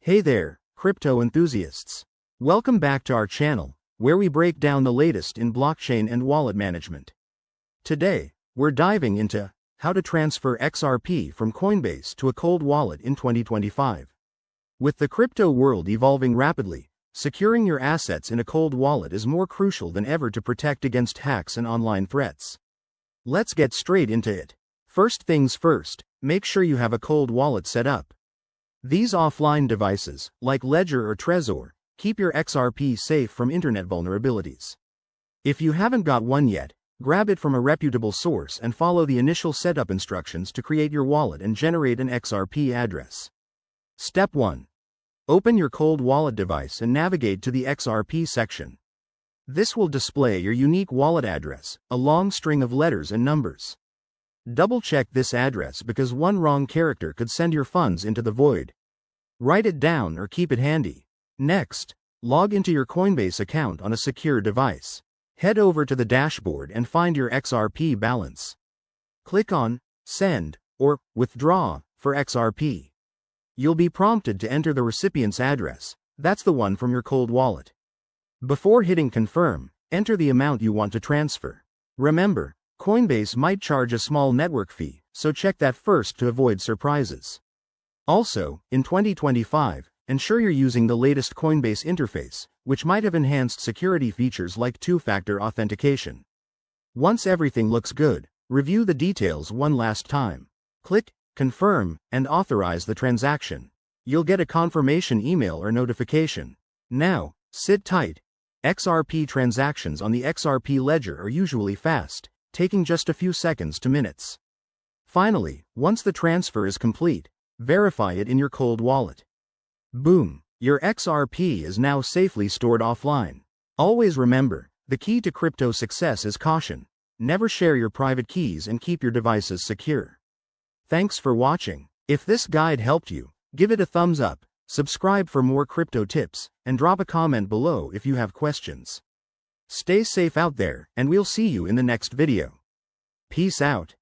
Hey there, crypto enthusiasts. Welcome back to our channel, where we break down the latest in blockchain and wallet management. Today, we're diving into how to transfer XRP from Coinbase to a cold wallet in 2025. With the crypto world evolving rapidly, securing your assets in a cold wallet is more crucial than ever to protect against hacks and online threats. Let's get straight into it. First things first, make sure you have a cold wallet set up. These offline devices, like Ledger or Trezor, keep your XRP safe from internet vulnerabilities. If you haven't got one yet, grab it from a reputable source and follow the initial setup instructions to create your wallet and generate an XRP address. Step 1. Open your cold wallet device and navigate to the XRP section. This will display your unique wallet address, a long string of letters and numbers. Double-check this address because one wrong character could send your funds into the void. Write it down or keep it handy. Next, log into your Coinbase account on a secure device. Head over to the dashboard and find your XRP balance. Click on Send or Withdraw for XRP. You'll be prompted to enter the recipient's address. That's the one from your cold wallet. Before hitting Confirm, enter the amount you want to transfer. Remember, Coinbase might charge a small network fee, so check that first to avoid surprises. Also, in 2025, ensure you're using the latest Coinbase interface, which might have enhanced security features like two-factor authentication. Once everything looks good, review the details one last time. Click Confirm and authorize the transaction. You'll get a confirmation email or notification. Now, sit tight. XRP transactions on the XRP ledger are usually fast, taking just a few seconds to minutes. Finally, once the transfer is complete, verify it in your cold wallet. Boom! Your XRP is now safely stored offline. Always remember, the key to crypto success is caution. Never share your private keys and keep your devices secure. Thanks for watching. If this guide helped you, give it a thumbs up, subscribe for more crypto tips, and drop a comment below if you have questions. Stay safe out there, and we'll see you in the next video. Peace out.